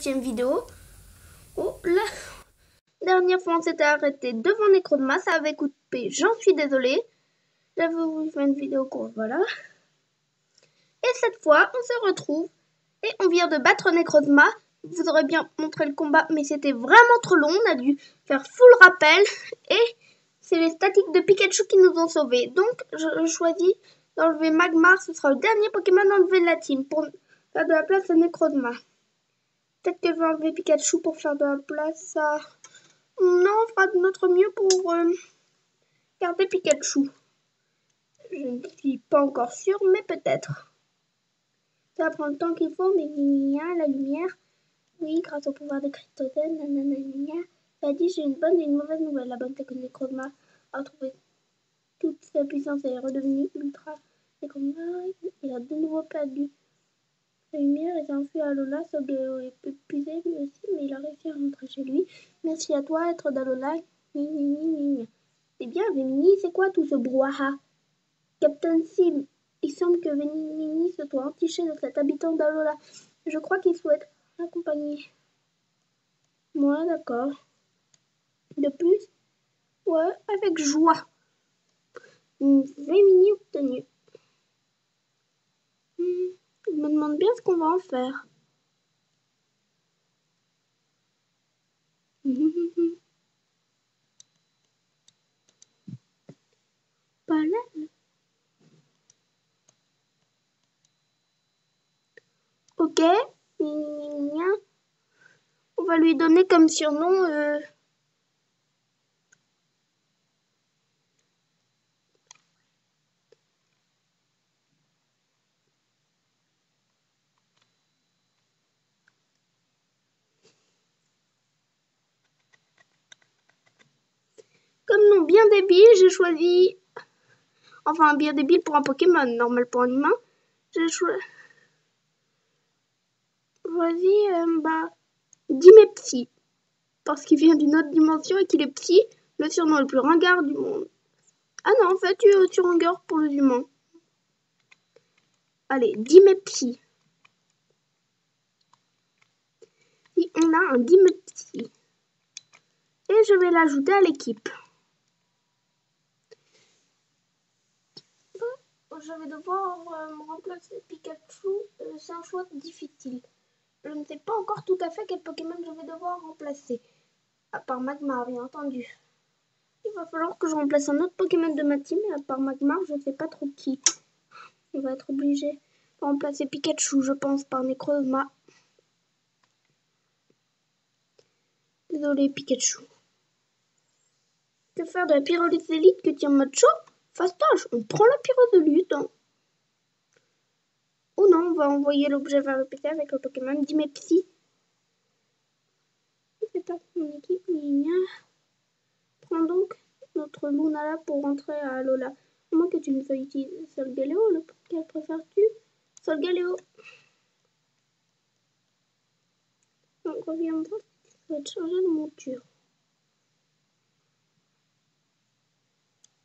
7e vidéo. Oh, la dernière fois on s'était arrêté devant Necrozma, ça avait coupé, j'en suis désolée. J'avais voulu faire une vidéo courte, voilà. Et cette fois, on se retrouve et on vient de battre Necrozma. Vous aurez bien montré le combat, mais c'était vraiment trop long. On a dû faire full rappel et c'est les statiques de Pikachu qui nous ont sauvés. Donc, je choisis d'enlever Magmar. Ce sera le dernier Pokémon enlevé de la team pour faire de la place à Necrozma. Peut-être que je vais enlever Pikachu pour faire de la place à... Non, on fera de notre mieux pour garder Pikachu. Je ne suis pas encore sûre, mais peut-être. Ça va prendre le temps qu'il faut, mais la lumière... Oui, grâce au pouvoir de Cryptozen, nanana, ça dit j'ai une bonne et une mauvaise nouvelle. La bonne c'est que Necrozma a retrouvé toute sa puissance et est redevenu ultra. Necrozma, il a de nouveau perdu sa lumière et s'est enfui à Alola. Solgaleo est épuisé lui aussi, mais il a réussi à rentrer chez lui. Merci à toi, être d'Alola. C'est bien, Vémini, c'est quoi tout ce brouhaha? Captain Sim, il semble que Vémini se soit entiché de cet habitant d'Alola. Je crois qu'il souhaite accompagner. Moi, d'accord. De plus, ouais, avec joie. Une Vémini obtenue. Je me demande bien ce qu'on va en faire. Pas là. Ok. On va lui donner comme surnom... Comme nom bien débile, j'ai choisi... Enfin, bien débile pour un Pokémon, normal pour un humain. J'ai choisi... Dimepsi. Parce qu'il vient d'une autre dimension et qu'il est petit, le surnom le plus ringard du monde. Ah non, en fait, tu es aussi ringard pour les humains. Allez, Dimepsi. Si on a un Dimepsi. Et je vais l'ajouter à l'équipe. Je vais devoir me remplacer Pikachu. C'est un choix difficile. Je ne sais pas encore tout à fait quel Pokémon je vais devoir remplacer. À part Magmar, bien entendu. Il va falloir que je remplace un autre Pokémon de ma team. Et à part Magmar, je ne sais pas trop qui. On va être obligé de remplacer Pikachu, je pense, par Necrozma. Désolé, Pikachu. Que faire de la pyrolyse élite que tu es en mode chaud? Fastoche, on prend la pyrolyse. Hein. Ou non, on va envoyer l'objet vers le PC avec le Pokémon Dimepsi. C'est pas mon équipe, Prends donc notre Lunala pour rentrer à Alola. À moins que tu ne veuilles utiliser Solgaleo, lequel préfères-tu? Solgaleo. Donc reviens-moi si tu souhaites changer de monture.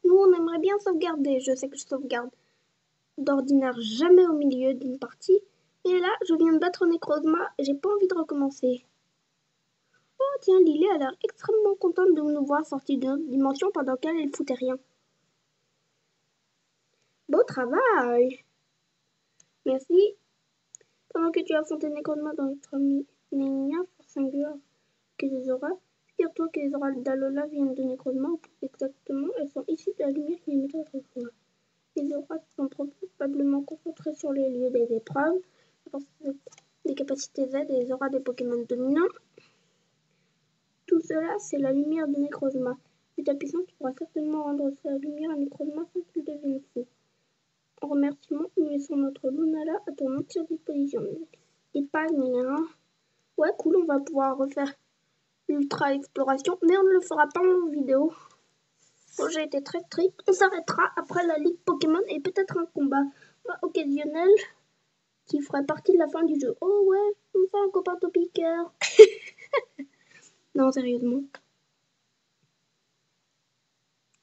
Nous, on aimerait bien sauvegarder. Je sais que je sauvegarde d'ordinaire jamais au milieu d'une partie. Et là, je viens de battre Necrozma et j'ai pas envie de recommencer. Oh tiens, Lily a l'air extrêmement contente de nous voir sortir d'une autre dimension pendant qu'elle ne foutait rien. Beau travail! Merci. Pendant que tu as affronté Necrozma dans notre minière force singulière que les auras, figure-toi que les auras d'Alola viennent de Necrozma, ou plus exactement, elles sont issues de la lumière qui émettait autrefois. Les auras sont probablement concentrées sur les lieux des épreuves, des capacités Z et les auras des Pokémon dominants. Tout cela, c'est la lumière de Necrozma. Et ta puissance pourra certainement rendre sa lumière à Necrozma sans qu'il devienne fou. En remerciement, nous laissons notre Lunala à ton entière disposition. Et pas rien. Ouais, cool, on va pouvoir refaire l'ultra exploration, mais on ne le fera pas en vidéo. Bon, j'ai été très strict. On s'arrêtera après la ligue Pokémon et peut-être un combat occasionnel qui ferait partie de la fin du jeu. Oh ouais, on fait un copain topiqueur. Non, sérieusement.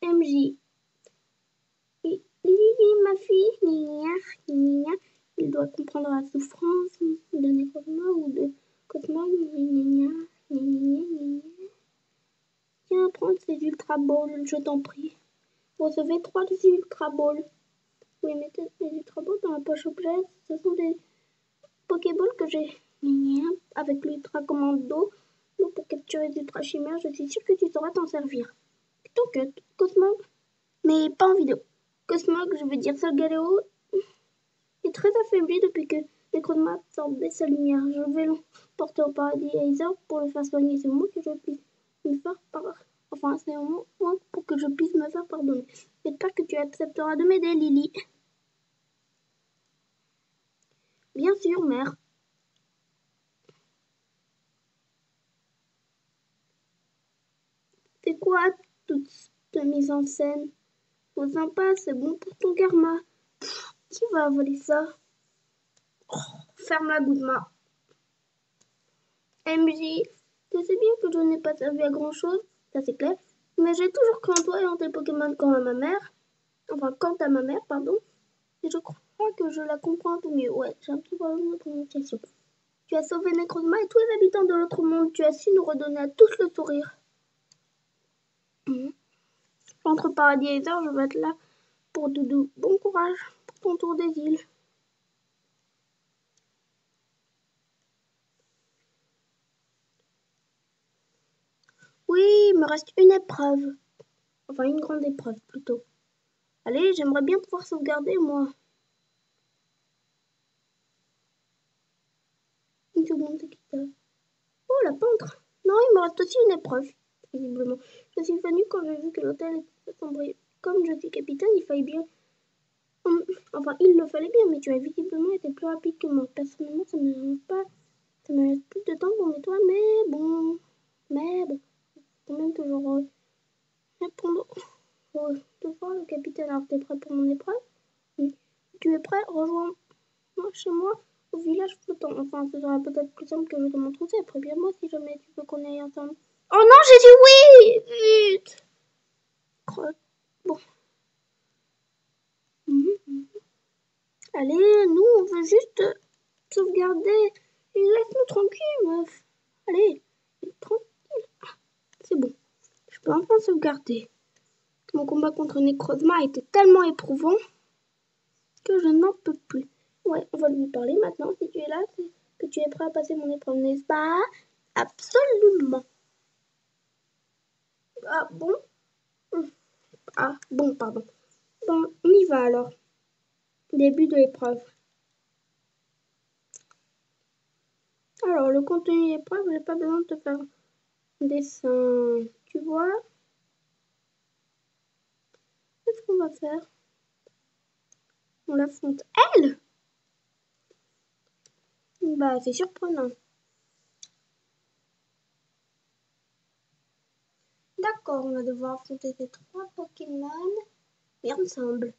MJ. Lily, ma fille, il doit comprendre la souffrance de Necrozma ou de Cosmog, Tiens, prends ces Ultra Balls, je t'en prie. Vous recevez 3 Ultra Balls. Oui, mettez les Ultra Balls dans la poche objet. Ce sont des Pokéballs que j'ai avec l'Ultra Commando. Donc, pour capturer les Ultra Chimères, je suis sûre que tu sauras t'en servir. Donc, Cosmog, mais pas en vidéo. Cosmog, je veux dire Solgaleo, est très affaibli depuis que Necrozma absorbait sa lumière. Je vais l'emporter au paradis Aether pour le faire soigner. C'est moi que je puisse me faire Enfin, c'est moi pour que je puisse me faire pardonner. J'espère que tu accepteras de m'aider, Lily. Bien sûr, mère. C'est quoi toute cette mise en scène? Faut sympa, c'est bon pour ton karma. Qui va voler ça? Oh, ferme la Goudma. MJ, tu sais bien que je n'ai pas servi à grand chose, ça c'est clair, mais j'ai toujours cru en toi et en tes Pokémon quant à ma mère, pardon, et je crois que je la comprends un peu mieux. Ouais, j'ai un petit problème de prononciation. Tu as sauvé Necrozma et tous les habitants de l'autre monde, tu as su nous redonner à tous le sourire. Entre paradis et Aether, je vais être là pour Doudou. Bon courage pour ton tour des îles. Oui, il me reste une épreuve. Enfin, une grande épreuve, plutôt. Allez, j'aimerais bien pouvoir sauvegarder, moi. Une seconde, c'est qui ça? Oh, la peintre. Non, il me reste aussi une épreuve, visiblement. Je suis venue quand j'ai vu que l'hôtel était sombré. Comme je suis capitaine, il fallait bien... Enfin, il le fallait bien, mais tu as visiblement été plus rapide que moi. Personnellement, ça me rend pas... Ça me laisse plus de temps pour mes toits, mais bon... Quand même toujours répondre devoir le capitaine. Alors, t'es prêt pour mon épreuve? Oui. Tu es prêt? Rejoins-moi chez moi au village flottant. Enfin, ce sera peut-être plus simple que je te montre aussi. Préviens-moi si jamais tu veux qu'on aille ensemble. Oh non, j'ai dit oui! Vite! Bon. Allez, nous, on veut juste sauvegarder. Et laisse-nous tranquille, meuf. Allez, tranquille. C'est bon. Je peux enfin sauvegarder. Mon combat contre Necrozma a été tellement éprouvant que je n'en peux plus. Ouais, on va lui parler maintenant. Si tu es là, c'est que tu es prêt à passer mon épreuve, n'est-ce pas? Absolument. Ah bon? Ah bon, pardon. Bon, on y va alors. Début de l'épreuve. Alors, le contenu de l'épreuve, j'ai pas besoin de te faire un dessin. Tu vois? Qu'est-ce qu'on va faire? On l'affronte. Elle? Bah, c'est surprenant. D'accord, on va devoir affronter ces 3 Pokémon et ensemble,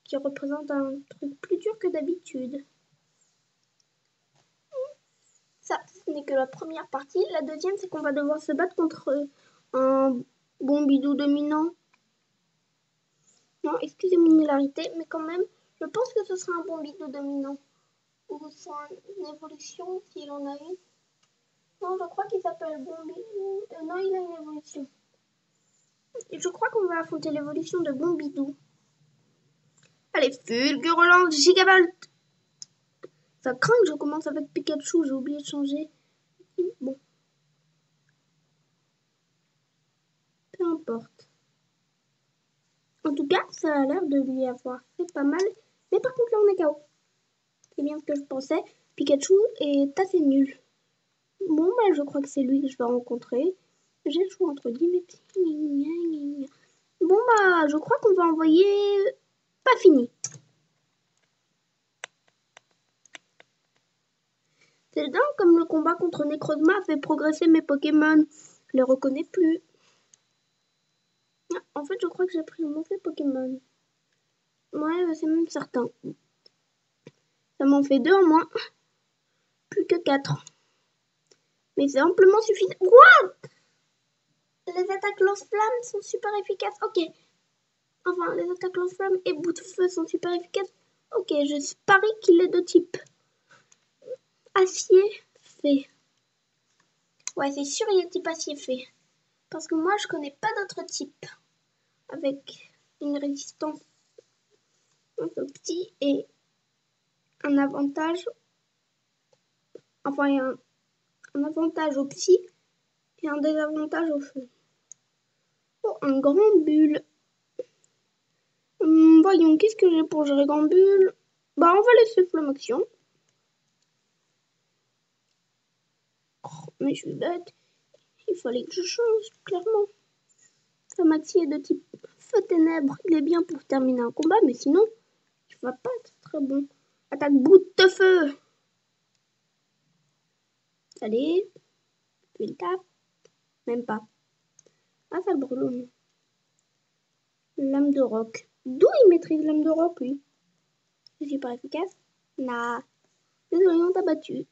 qui représentent un truc plus dur que d'habitude. Ça, ce n'est que la première partie. La deuxième, c'est qu'on va devoir se battre contre un Bombidou dominant. Non, excusez mon hilarité, mais quand même, je pense que ce sera un Bombidou dominant. Ou soit une évolution, s'il en a une. Non, je crois qu'il s'appelle Bombidou. Non, il a une évolution. Et je crois qu'on va affronter l'évolution de Bombidou. Allez, Fulgurolance Gigavolt. Ça craint que je commence avec Pikachu, j'ai oublié de changer. Bon. Peu importe. En tout cas, ça a l'air de lui avoir fait pas mal. Mais par contre, là, on est KO. C'est bien ce que je pensais. Pikachu est assez nul. Bon, bah, je crois que c'est lui que je vais rencontrer. J'ai le choix entre Dimitri. Bon, bah, je crois qu'on va envoyer... Pas fini. C'est dingue comme le combat contre Necrozma a fait progresser mes Pokémon. Je les reconnais plus. En fait, je crois que j'ai pris un mauvais Pokémon. Ouais, c'est même certain. Ça m'en fait 2 en moins. Plus que 4. Mais c'est amplement suffisant. What? Les attaques lance-flammes sont super efficaces. Ok. Enfin, les attaques lance-flammes et bout de feu sont super efficaces. Ok, je parie qu'il est de type acier. Fait. Ouais, c'est sûr, il est pas si fait. Parce que moi, je connais pas d'autres types avec une résistance un peu petit et un avantage. Enfin, il y a un avantage au psy et un désavantage au feu. Oh, un grand bulle. Voyons, qu'est-ce que j'ai pour gérer grand bulle? Bah, on va laisser Flammaxion. Oh, mais je suis bête. Il fallait que je change, clairement. Flamaxi est de type feu ténèbres. Il est bien pour terminer un combat, mais sinon, il va pas être très bon. Attaque bout de feu. Allez. Puis il tape. Même pas. Ah, ça le brûle. Lame de roc. D'où il maîtrise lame de roc, lui? Je suis pas efficace? Nah. Désolé, on t'a battu.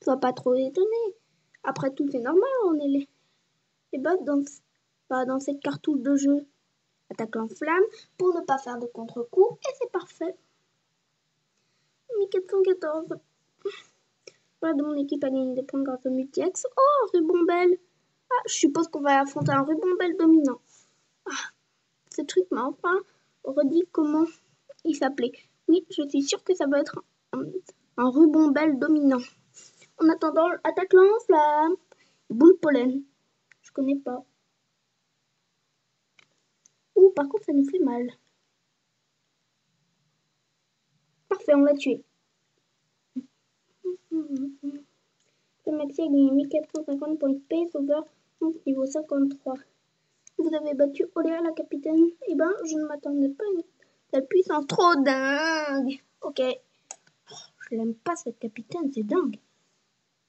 Sois pas trop étonné. Après tout, c'est normal, on est les boss dans cette cartouche de jeu. Attaque en flamme pour ne pas faire de contre-coup et c'est parfait. 1414. Voilà, de mon équipe a gagné des points grâce au multi-ex. Oh, Rubombelle. Ah, je suppose qu'on va affronter un Rubombelle dominant. Ah, ce truc m'a enfin redit comment il s'appelait. Oui, je suis sûre que ça va être un Rubombelle dominant. En attendant, attaque lance-flamme. Boule pollen. Je connais pas. Ouh, par contre, ça nous fait mal. Parfait, on l'a tué. Le maxi a gagné 1450 points de pace over niveau 53. Vous avez battu Oléa la capitaine. Eh ben, je ne m'attendais pas à une telle puissance trop dingue. Ok. Oh, je l'aime pas cette capitaine, c'est dingue.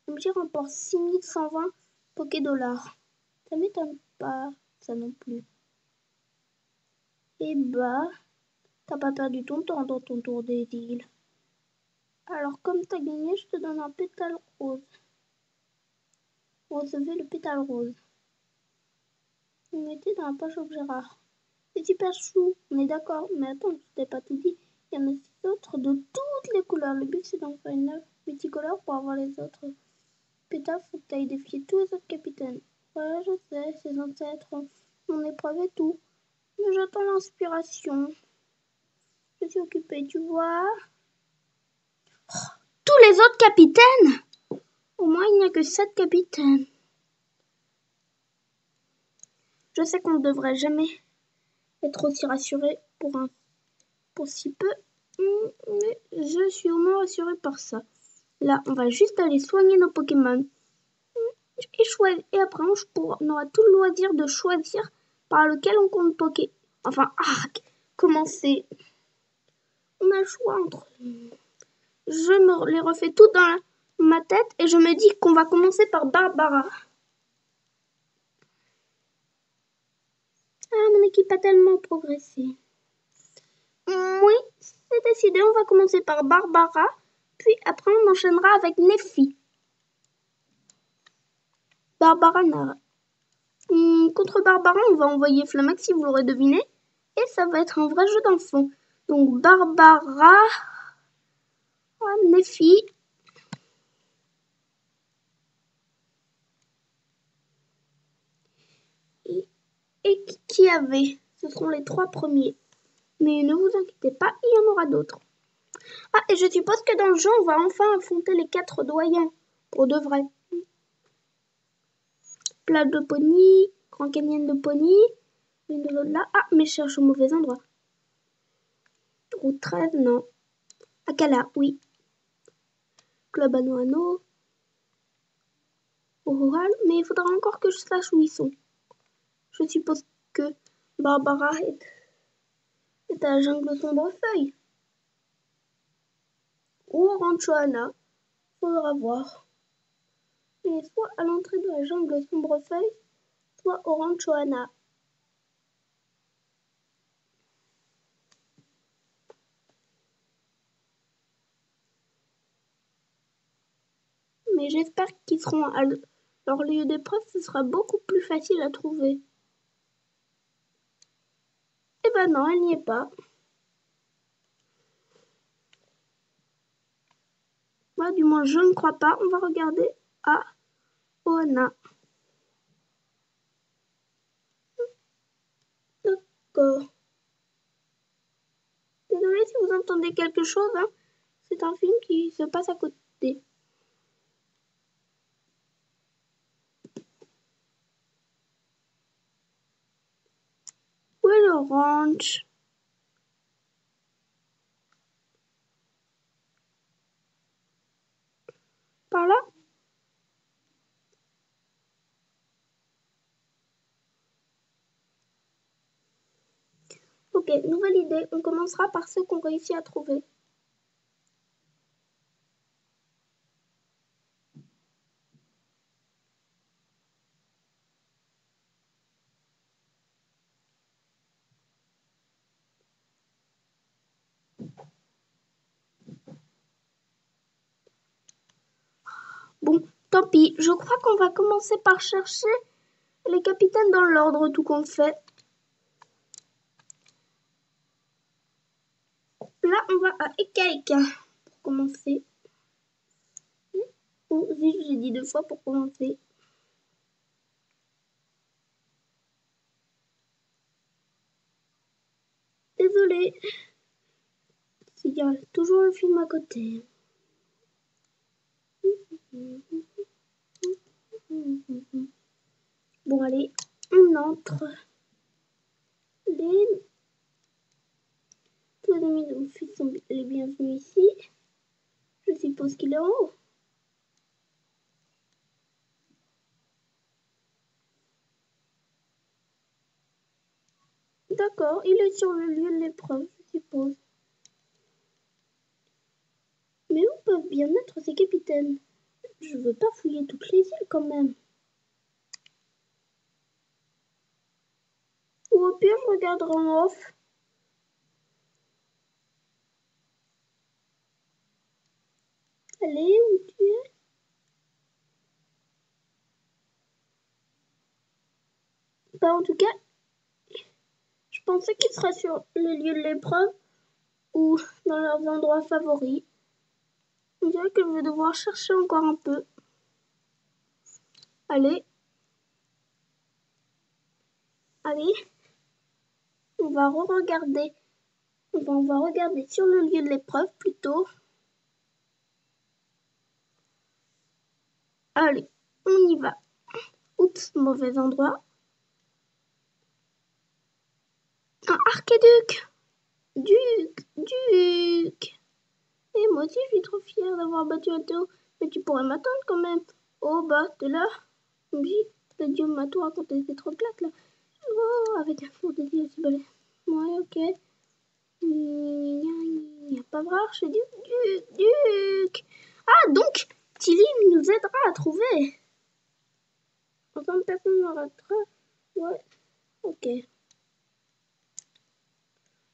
MJ remporte 6120 Poké-dollars. Ça m'étonne pas, ça non plus. Eh bah, t'as pas perdu ton temps dans ton tour des îles. Alors, comme t'as gagné, je te donne un pétale rose. Vous recevez le pétale rose. Vous mettez dans la poche objet rare. C'est super chou, on est d'accord. Mais attends, je t'ai pas tout dit. Il y en a 6 autres de toutes les couleurs. Le but, c'est d'en faire une œuvre multicolore pour avoir les autres pétales. Faut que t'ailles défier tous les autres capitaines. Ouais, je sais, c'est censé être mon épreuve et tout. Mais j'attends l'inspiration. Je suis occupée, tu vois. Tous les autres capitaines? Au moins, il n'y a que 7 capitaines. Je sais qu'on ne devrait jamais être aussi rassuré pour si peu, mais je suis au moins rassurée par ça. Là, on va juste aller soigner nos Pokémon. Et après, on aura tout le loisir de choisir par lequel on compte Poké. Enfin, commencer. On a le choix entre... Je me les refais toutes dans ma tête et je me dis qu'on va commencer par Barbara. Ah, mon équipe a tellement progressé. Oui, c'est décidé, on va commencer par Barbara, puis après on enchaînera avec Neffy. Barbara Nara. Contre Barbara, on va envoyer Flamaxi, vous l'aurez deviné, et ça va être un vrai jeu d'enfant. Donc Barbara, Neffy. Et qui avait. Ce seront les 3 premiers. Mais ne vous inquiétez pas, il y en aura d'autres. Ah, et je suppose que dans le jeu, on va enfin affronter les 4 doyens. Pour de vrai. Plat de Pony, Grand Canyon de Pony. Une de l'autre là. Ah, mais je cherche au mauvais endroit. Route 13, non. Akala, oui. Club Anoano. Oral, mais il faudra encore que je sache où ils sont. Je suppose que Barbara est à la jungle Sombrefeuille. Ou au Rancho Ana. Faudra voir. Il est soit à l'entrée de la jungle Sombrefeuille, soit au Rancho Ana. Mais j'espère qu'ils seront à leur lieu d'épreuve, ce sera beaucoup plus facile à trouver. Eh ben non, elle n'y est pas. Moi, du moins, je ne crois pas. On va regarder. à Oana. D'accord. Désolée si vous entendez quelque chose, hein. C'est un film qui se passe à côté. Où est le ranch? Par là? Ok, nouvelle idée. On commencera par ceux qu'on réussit à trouver. Bon, tant pis. Je crois qu'on va commencer par chercher les capitaines dans l'ordre, tout compte fait. Là, on va à Eka pour commencer. Oh, j'ai dit 2 fois pour commencer. Désolée. Il y a toujours un film à côté. Bon, allez, on entre. Tous les amis de mon fils sont les bienvenus ici. Je suppose qu'il est en haut. D'accord, il est sur le lieu de l'épreuve, je suppose. Mais où peuvent bien être ces capitaines? Je veux pas fouiller toutes les îles quand même. Ou au pire, je regarderai en off. Allez, où tu es? Bah, en tout cas, je pensais qu'il serait sur le lieu de l'épreuve ou dans leurs endroits favoris. On dirait que je vais devoir chercher encore un peu. Allez. Allez. On va re-regarder. On va regarder sur le lieu de l'épreuve plutôt. Allez, on y va. Oups, mauvais endroit. Un archiduc. Duc. Et moi aussi, je suis trop fière d'avoir battu un tour. Mais tu pourrais m'attendre quand même. Oh, bah, t'es là. Oui, le dieu m'a tout raconté. C'est trop plate, là. Oh, avec un fond de dieu aussi balai. Ouais, ok. Pas vrai, je dis Duc. Ah, donc, Tilly nous aidera à trouver. Ensemble, personne n'arrêtera. Ouais, ok.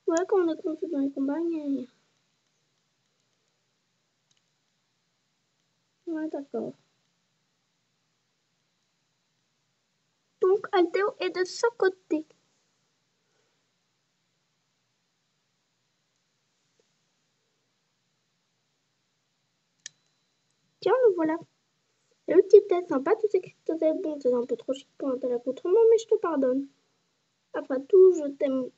Ouais, quand on est conçu dans les combats, Ouais, d'accord. Donc, Altéo est de ce côté. Tiens, le voilà. Le petit test sympa, tu sais que c'était bon, c'est un peu trop chic pour un tel accoutrement, mais je te pardonne. Après tout, je t'aime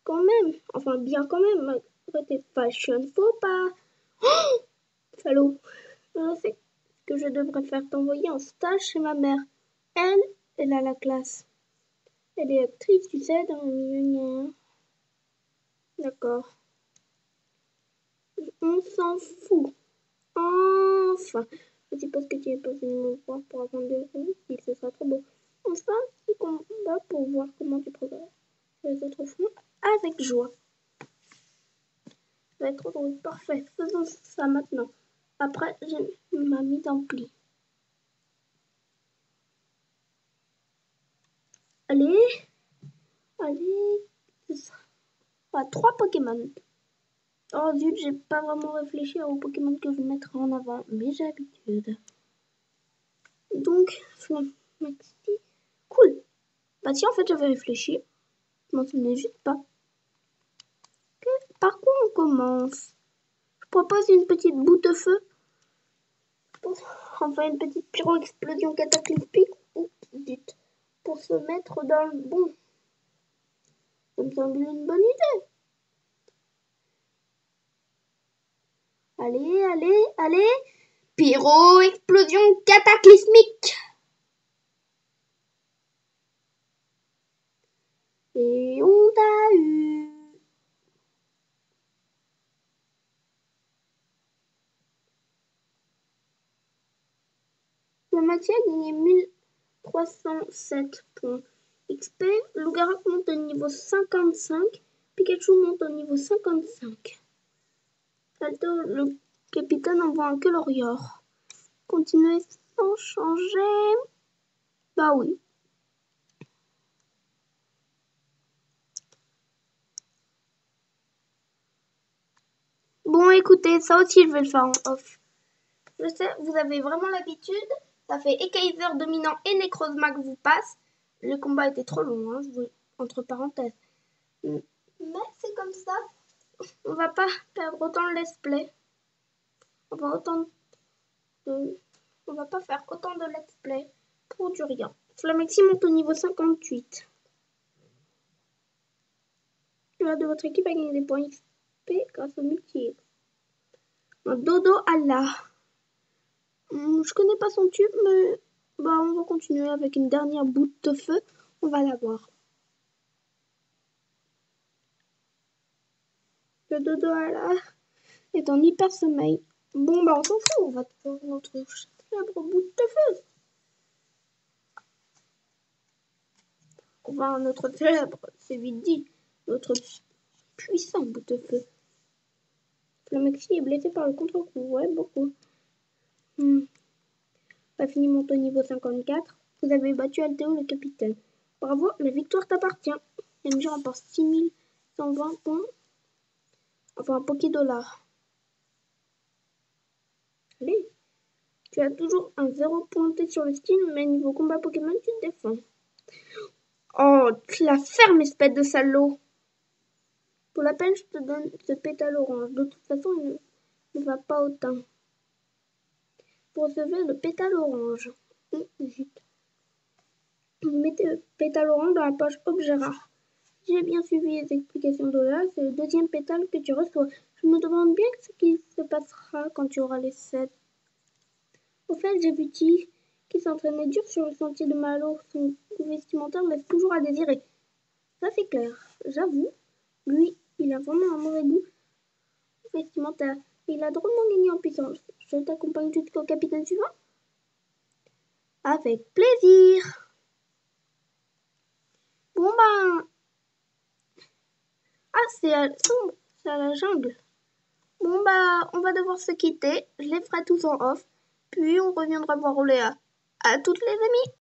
quand même. Enfin, bien quand même, malgré tes fashion faux pas. Oh, salaud. Je sais que je devrais faire t'envoyer en stage chez ma mère. Elle a la classe. Elle est actrice, tu sais, dans le milieu. D'accord. On s'en fout. Enfin. Je suppose que tu es passé me voir pour apprendre des leçons. Ce sera trop beau. On se fait un petit combat pour voir comment tu progresses. Les autres font avec joie. Ça va être trop drôle. Parfait. Faisons ça maintenant. Après, j'ai ma mise en pli. Allez. Ce sera 3 Pokémon. Oh zut, j'ai pas vraiment réfléchi aux Pokémon que je mettrai en avant. Mais j'ai l'habitude. Donc, Flamaxi. Cool. Bah si, en fait, j'avais réfléchi. Je m'en souvenais juste pas. Par quoi on commence? Je propose une petite boule de feu. Enfin, une petite pyro-explosion cataclysmique, ou dites, pour se mettre dans le bon. Ça me semble une bonne idée. Allez, allez, allez. Pyro-explosion cataclysmique. Et on t'a eu. Le Mathieu a gagné 1307 points XP. Loup-garou monte au niveau 55. Pikachu monte au niveau 55. Alto, le capitaine envoie un Colorior. Continuer sans changer. Bah oui. Bon, écoutez, ça aussi, je vais le faire en off. Je sais, vous avez vraiment l'habitude. Ça fait Ekaiser dominant et Necrozma que vous passe. Le combat était trop long, hein, entre parenthèses. Mais c'est comme ça. On va pas perdre autant de let's play. On va pas faire autant de let's play pour du rien. Flamexi monte au niveau 58. Le reste de votre équipe a gagné des points XP grâce au multi. Dodo Allah. Je connais pas son tube, mais bah, on va continuer avec une dernière boule de feu. On va la voir. Le Dodo Allah est en hyper sommeil. Bon, bah on s'en fout, on va faire notre célèbre boule de feu. On va à notre célèbre, c'est vite dit, notre puissant boule de feu. Flamexi est blessé par le contre-coup, ouais, beaucoup. Fini monte au niveau 54. Vous avez battu Alteo, le capitaine. Bravo, la victoire t'appartient. MJ remporte 6120 points. Enfin, un Pokédollar. Allez. Tu as toujours un 0 pointé sur le skin, mais niveau combat Pokémon, tu te défends. Oh, tu la fermes, espèce de salaud. Pour la peine, je te donne ce pétale orange. De toute façon, il ne va pas autant. Pour recevoir le pétale orange. Zut. Vous mettez le pétale orange dans la poche objet rare. Si j'ai bien suivi les explications de là, c'est le deuxième pétale que tu reçois. Je me demande bien ce qui se passera quand tu auras les 7. Au fait, j'ai vu Ti qui s'entraînait dur sur le sentier de Malo. Son goût vestimentaire laisse toujours à désirer. Ça, c'est clair. J'avoue, lui, il a vraiment un mauvais goût vestimentaire. Il a drôlement gagné en puissance. Je t'accompagne jusqu'au capitaine suivant? Avec plaisir. Bon, ben... Ah, c'est à la jungle. Bon, bah, on va devoir se quitter. Je les ferai tous en off. Puis, on reviendra voir Oléa. À toutes les amies!